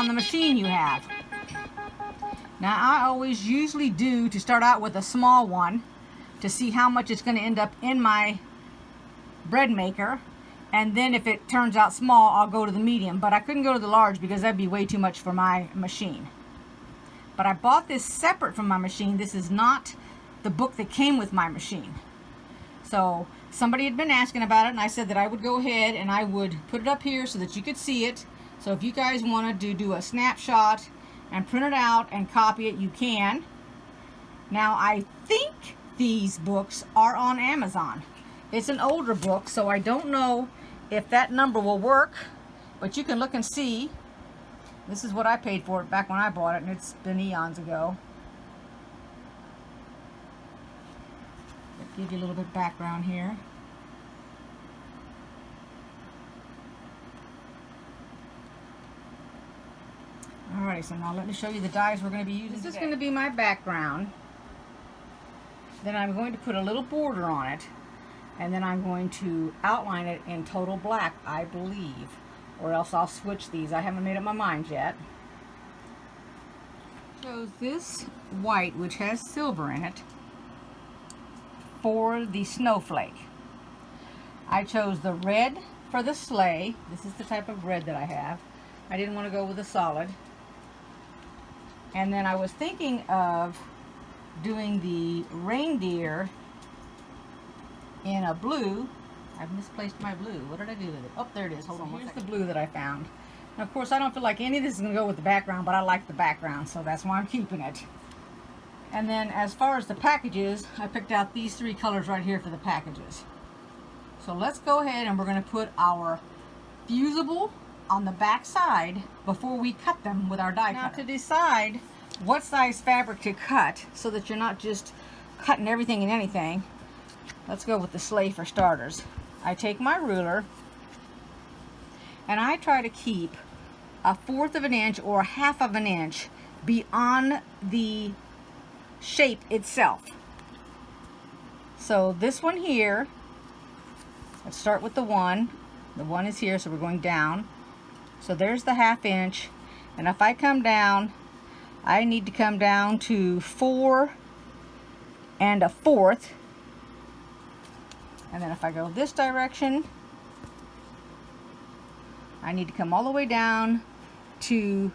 on the machine you have. Now I always usually do to start out with a small one to see how much it's going to end up in my bread maker, and then if it turns out small I'll go to the medium, but I couldn't go to the large because that'd be way too much for my machine. But I bought this separate from my machine. This is not the book that came with my machine. So somebody had been asking about it, and I said that I would go ahead and I would put it up here so that you could see it. So if you guys wanted to do a snapshot and print it out and copy it, you can. Now I think these books are on Amazon. It's an older book, so I don't know if that number will work, but you can look and see. This is what I paid for it back when I bought it, and it's been eons ago. I'll give you a little bit of background here. Alrighty, so now let me show you the dies we're going to be using. This is going to be my background. Then I'm going to put a little border on it, and then I'm going to outline it in total black, I believe, or else I'll switch these. I haven't made up my mind yet. So this white, which has silver in it, for the snowflake. I chose the red for the sleigh. This is the type of red that I have. I didn't want to go with a solid. And then I was thinking of doing the reindeer in a blue. I've misplaced my blue. What did I do with it? Oh, there it is. Hold on. Here's the blue that I found. Now, of course, I don't feel like any of this is going to go with the background, but I like the background, so that's why I'm keeping it. And then as far as the packages, I picked out these three colors right here for the packages. So let's go ahead and we're going to put our fusible on the back side before we cut them with our die cutter. Now to decide what size fabric to cut so that you're not just cutting everything and anything, let's go with the sleigh for starters. I take my ruler and I try to keep 1/4 of an inch or 1/2 of an inch beyond the shape itself. So this one here, let's start with the one. The one is here, so we're going down. So there's the 1/2 inch, and if I come down, I need to come down to 4 1/4. And then if I go this direction, I need to come all the way down to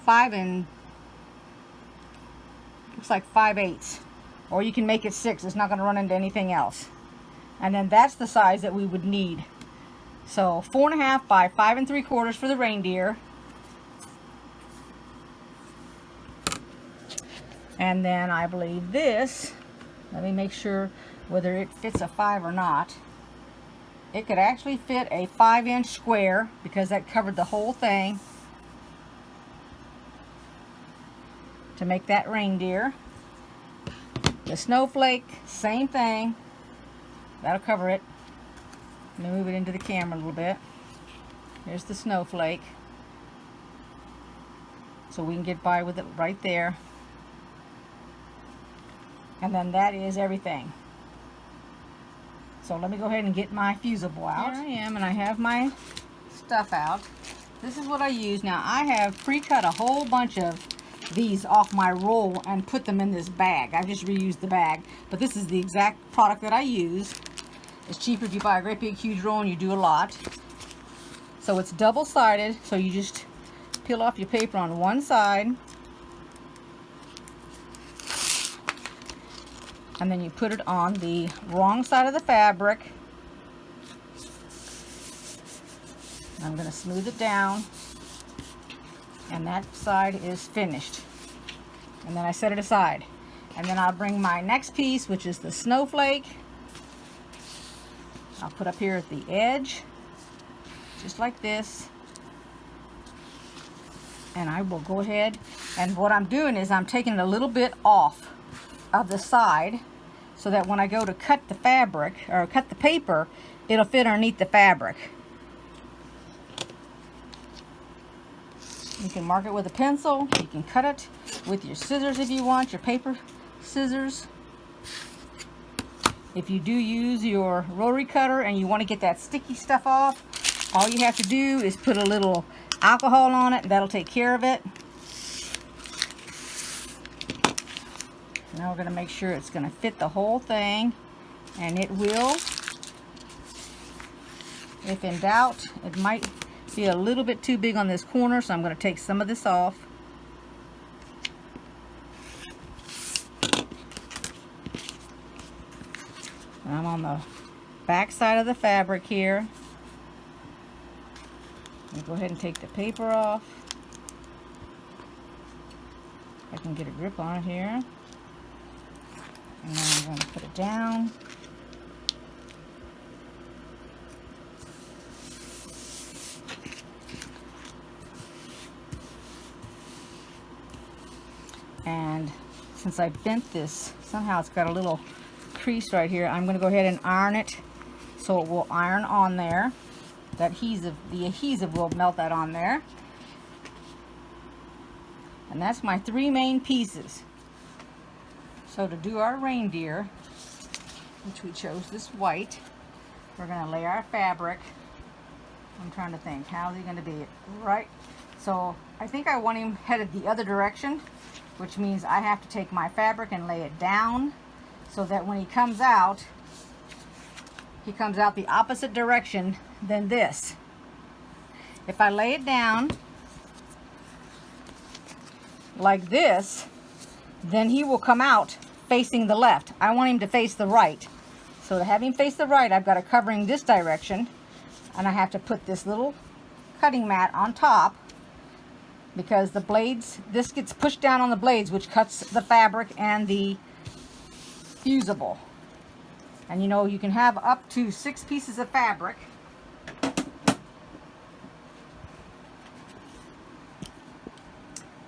5 looks like 5/8, or you can make it 6. It's not going to run into anything else. And then that's the size that we would need. So 4 1/2 by 5 3/4 for the reindeer. And then I believe this, let me make sure whether it fits a 5 or not. It could actually fit a 5-inch square because that covered the whole thing to make that reindeer. The snowflake, same thing. That'll cover it. Let me move it into the camera a little bit. Here's the snowflake. So we can get by with it right there. And then that is everything. So let me go ahead and get my fusible out. Here I am, and I have my stuff out. This is what I use. Now I have pre-cut a whole bunch of these off my roll and put them in this bag. I just reused the bag, but this is the exact product that I use. It's cheaper if you buy a great big huge roll and you do a lot. So it's double-sided, so you just peel off your paper on one side, and then you put it on the wrong side of the fabric. I'm going to smooth it down, and that side is finished. And then I set it aside. And then I'll bring my next piece, which is the snowflake. I'll put up here at the edge, just like this. And I will go ahead, and what I'm doing is I'm taking it a little bit off of the side so that when I go to cut the fabric, or cut the paper, it'll fit underneath the fabric. You can mark it with a pencil. You can cut it with your scissors if you want, your paper scissors. If you do use your rotary cutter and you want to get that sticky stuff off, All you have to do is put a little alcohol on it, and that'll take care of it. Now we're going to make sure it's going to fit the whole thing, and it will. If in doubt, it might be a little bit too big on this corner, so I'm going to take some of this off. And I'm on the back side of the fabric here. I'll go ahead and take the paper off. I can get a grip on it here. And then I'm going to put it down. And since I bent this, somehow it's got a little crease right here. I'm going to go ahead and iron it so it will iron on there. That adhesive, the adhesive will melt that on there. And that's my 3 main pieces. So to do our reindeer, which we chose this white, we're going to lay our fabric. I'm trying to think, how's he going to be? Right. So I think I want him headed the other direction, which means I have to take my fabric and lay it down so that when he comes out the opposite direction than this. If I lay it down like this, then he will come out facing the left. I want him to face the right. So to have him face the right, I've got to cover him this direction, and I have to put this little cutting mat on top, because the blades, this gets pushed down on the blades, which cuts the fabric and the fusible. And you know, you can have up to 6 pieces of fabric.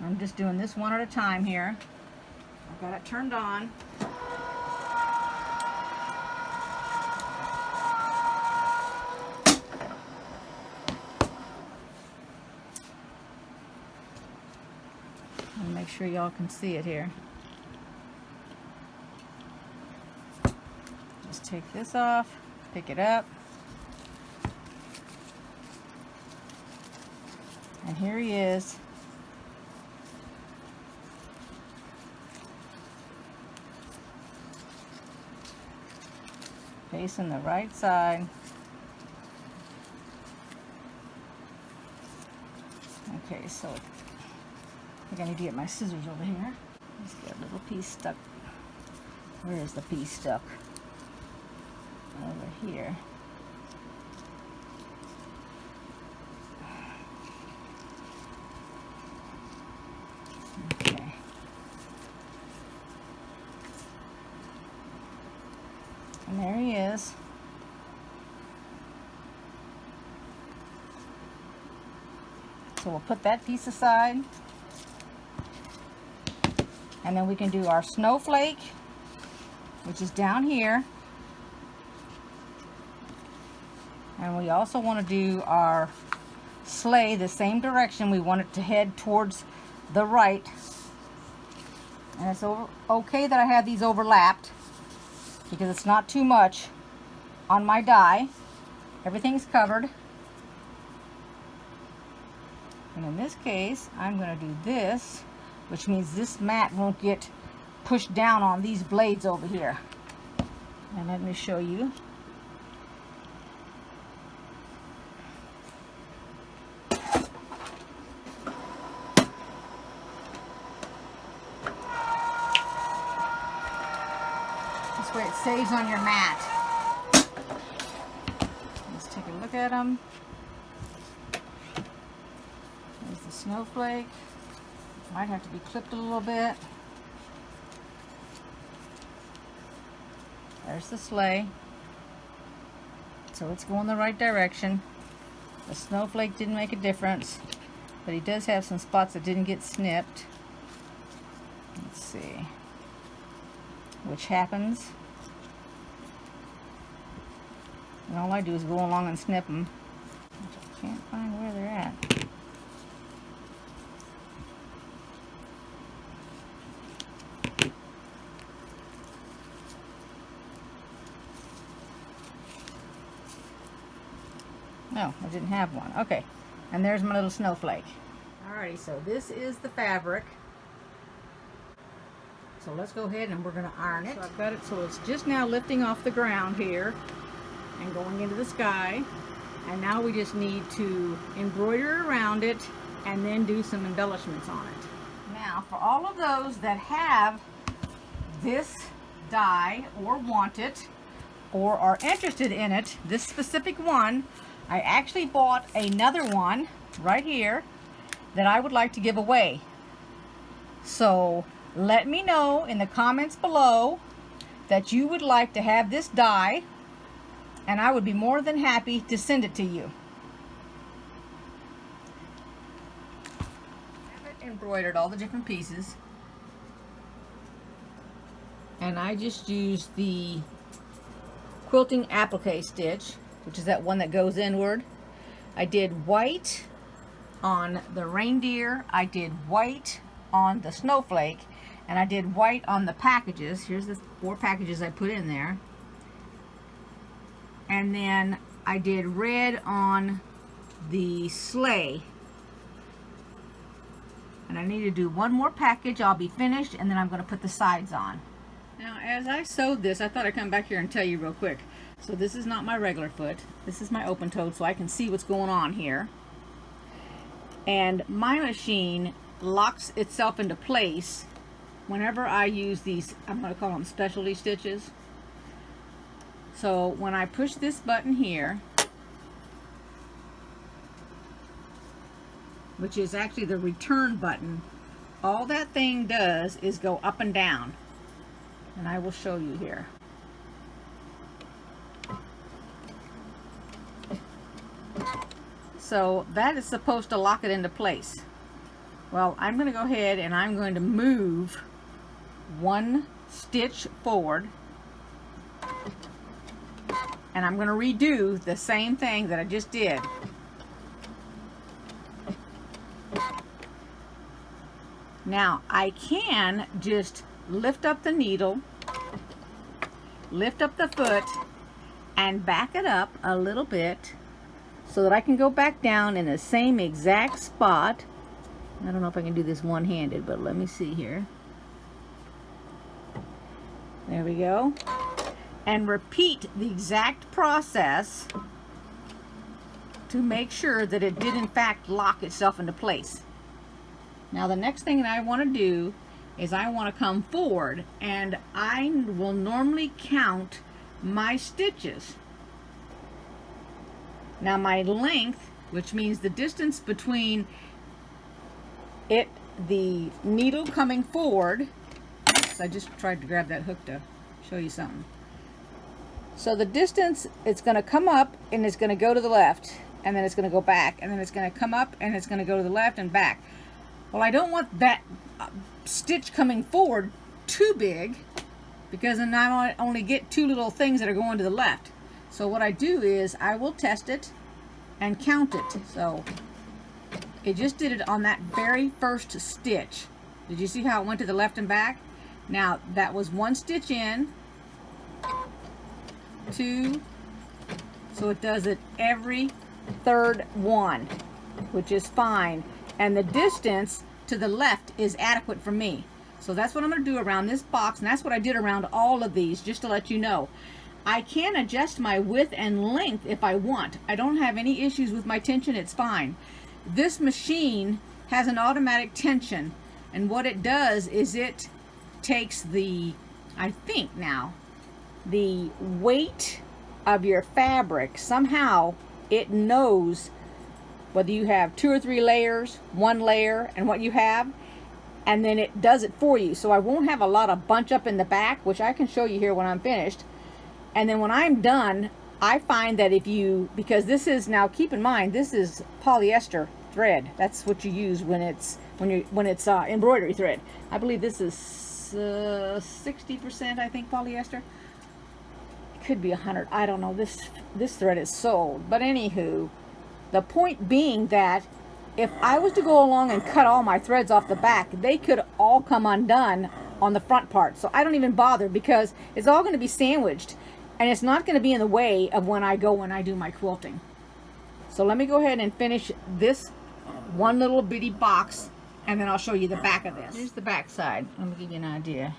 I'm just doing this one at a time here. I've got it turned on. And make sure y'all can see it here. Just take this off, pick it up. And here he is. Facing the right side. Okay, so I think I need to get my scissors over here. Let's get a little piece stuck. Where is the piece stuck? Over here. Okay. And there he is. So we'll put that piece aside. And then we can do our snowflake, which is down here. And we also want to do our sleigh the same direction. We want it to head towards the right. And it's okay that I have these overlapped, because it's not too much on my die. Everything's covered. And in this case, I'm going to do this, which means this mat won't get pushed down on these blades over here. And let me show you. This way it stays on your mat. Let's take a look at them. There's the snowflake. Might have to be clipped a little bit. There's the sleigh. So it's going the right direction. The snowflake didn't make a difference, but he does have some spots that didn't get snipped. Let's see. Which happens. And all I do is go along and snip them. I can't find where they're at. No, I didn't have one. Okay, and there's my little snowflake. Alrighty, so this is the fabric. So let's go ahead and we're going to iron it. So I've got it so it's just now lifting off the ground here and going into the sky. And now we just need to embroider around it and then do some embellishments on it. Now for all of those that have this die or want it or are interested in it, this specific one, I actually bought another one right here that I would like to give away. So let me know in the comments below that you would like to have this die, and I would be more than happy to send it to you. I have it embroidered all the different pieces, and I just used the quilting applique stitch, which is that one that goes inward. I did white on the reindeer, I did white on the snowflake, and I did white on the packages. Here's the 4 packages I put in there. And then I did red on the sleigh. And I need to do one more package. I'll be finished, and then I'm going to put the sides on. Now, as I sewed this, I thought I'd come back here and tell you real quick. So this is not my regular foot. This is my open-toed, so I can see what's going on here. And my machine locks itself into place whenever I use these, I'm going to call them specialty stitches. So when I push this button here, which is actually the return button, all that thing does is go up and down. And I will show you here. So that is supposed to lock it into place. Well, I'm going to go ahead and I'm going to move 1 stitch forward, and I'm going to redo the same thing that I just did. Now I can just lift up the needle, lift up the foot, and back it up a little bit so that I can go back down in the same exact spot. I don't know if I can do this one-handed, but let me see here. There we go. And repeat the exact process to make sure that it did in fact lock itself into place. Now the next thing that I want to do is I want to come forward, and I will normally count my stitches. Now my length, which means the distance between the needle coming forward. Oops, I just tried to grab that hook to show you something. So the distance, it's going to come up and it's going to go to the left, and then it's going to go back, and then it's going to come up and it's going to go to the left and back. Well, I don't want that stitch coming forward too big, because then I only get 2 little things that are going to the left. So what I do is I will test it and count it. So it just did it on that very first stitch. Did you see how it went to the left and back? Now that was 1 stitch in, 2, so it does it every 3rd one, which is fine. And the distance to the left is adequate for me. So that's what I'm going to do around this box, and that's what I did around all of these, just to let you know. I can adjust my width and length if I want. I don't have any issues with my tension, it's fine. This machine has an automatic tension, and what it does is it takes the, I think now, the weight of your fabric. Somehow it knows whether you have 2 or 3 layers, 1 layer, and what you have, and then it does it for you. So I won't have a lot of bunch up in the back, which I can show you here when I'm finished. And then when I'm done, I find that if you, because this is, now keep in mind, this is polyester thread. That's what you use when it's embroidery thread. I believe this is 60%, I think, polyester. It could be 100. I don't know. This thread is sold. But anywho, the point being that if I was to go along and cut all my threads off the back, they could all come undone on the front part. So I don't even bother, because it's all going to be sandwiched, and it's not going to be in the way of when I do my quilting. So let me go ahead and finish this one little bitty box, and then I'll show you the back of this. Here's the back side. Let me give you an idea.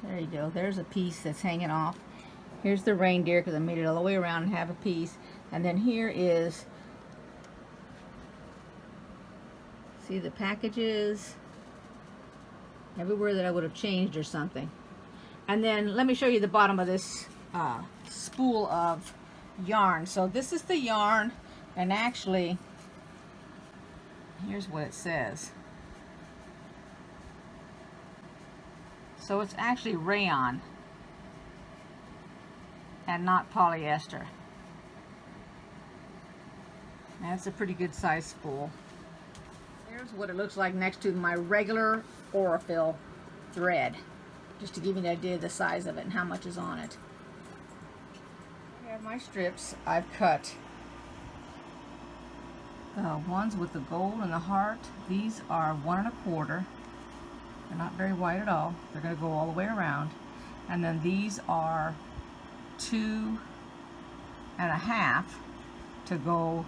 There you go. There's a piece that's hanging off. Here's the reindeer, because I made it all the way around and have a piece. And then here is, see the packages everywhere that I would have changed or something. And then let me show you the bottom of this spool of yarn. So this is the yarn, and actually here's what it says. So it's actually rayon and not polyester. That's a pretty good size spool. Here's what it looks like next to my regular Aurifil thread, just to give you an idea of the size of it and how much is on it. I have my strips. I've cut the ones with the gold and the heart. These are 1 1/4. They're not very wide at all. They're going to go all the way around. And then these are 2 1/2 to go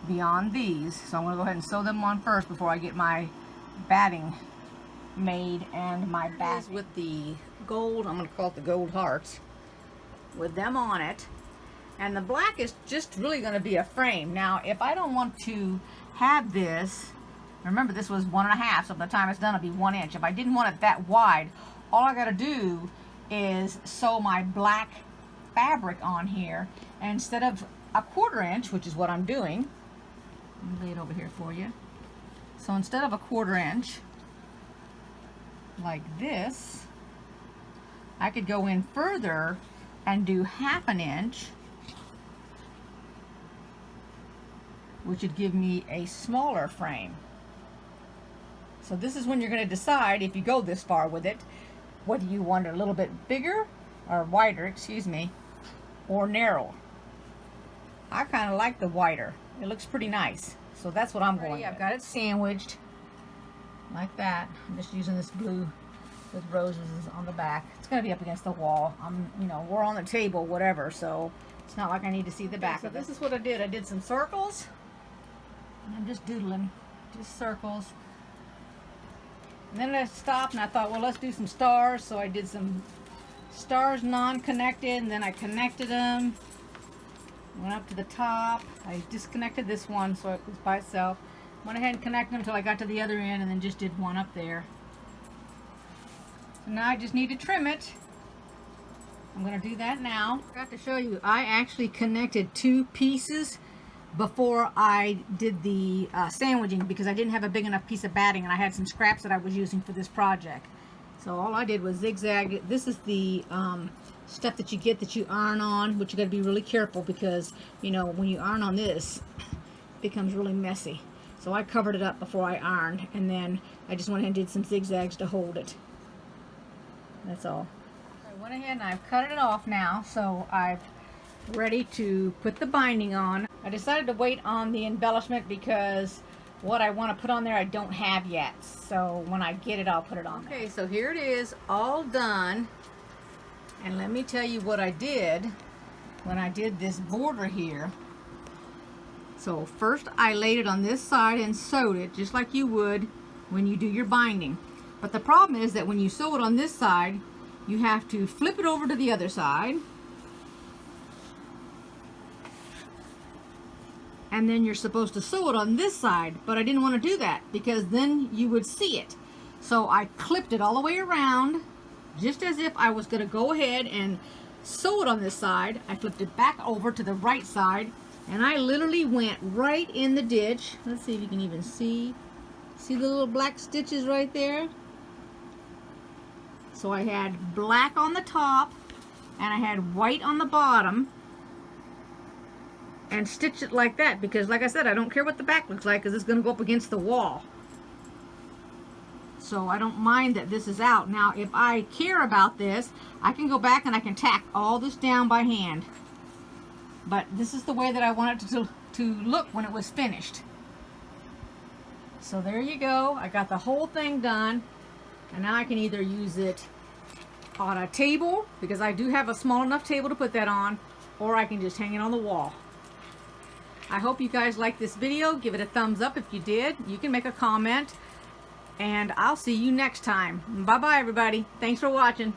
beyond these. So I'm going to go ahead and sew them on first before I get my batting made and my bat with the gold. I'm going to call it the gold hearts with them on it. And the black is just really going to be a frame. Now, if I don't want to have this, remember this was 1 1/2, so by the time it's done it'll be 1 inch. If I didn't want it that wide, all I got to do is sew my black fabric on here, and instead of a 1/4 inch, which is what I'm doing, let me lay it over here for you. So instead of a 1/4 inch like this, I could go in further and do 1/2 inch, which would give me a smaller frame. So this is when you're going to decide, if you go this far with it, whether you want it a little bit bigger or wider, excuse me, or narrow. I kind of like the wider. It looks pretty nice. So that's what I'm going with. I've got it sandwiched like that. I'm just using this blue with roses on the back. It's going to be up against the wall. You know, we're on the table, whatever, so it's not like I need to see the back of it. This is what I did. I did some circles. I'm just doodling, just circles. And then I stopped and I thought, well, let's do some stars. So I did some stars non-connected, and then I connected them. Went up to the top. I disconnected this one so it was by itself. Went ahead and connected them until I got to the other end, and then just did one up there. So now I just need to trim it. I'm going to do that now. I forgot to show you, I actually connected 2 pieces before I did the sandwiching, because I didn't have a big enough piece of batting, and I had some scraps that I was using for this project. So all I did was zigzag. This is the stuff that you get that you iron on, which you got to be really careful, because you know when you iron on this, it becomes really messy. So I covered it up before I ironed, and then I just went ahead and did some zigzags to hold it. That's all. I went ahead and I've cut it off now, so I'm ready to put the binding on. I decided to wait on the embellishment because what I want to put on there I don't have yet. So when I get it, I'll put it on there. Okay, so here it is, all done. And let me tell you what I did when I did this border here. So first I laid it on this side and sewed it just like you would when you do your binding. But the problem is that when you sew it on this side, you have to flip it over to the other side. And then you're supposed to sew it on this side, but I didn't want to do that because then you would see it. So I clipped it all the way around, just as if I was going to go ahead and sew it on this side. I flipped it back over to the right side, and I literally went right in the ditch. Let's see if you can even see. See the little black stitches right there? So I had black on the top, and I had white on the bottom. And stitch it like that, because like I said, I don't care what the back looks like, because it's going to go up against the wall. So I don't mind that this is out. Now if I care about this, I can go back and I can tack all this down by hand. But this is the way that I want it to look when it was finished. So there you go. I got the whole thing done. And now I can either use it on a table, because I do have a small enough table to put that on, or I can just hang it on the wall. I hope you guys liked this video. Give it a thumbs up if you did. You can make a comment. And I'll see you next time. Bye-bye, everybody. Thanks for watching.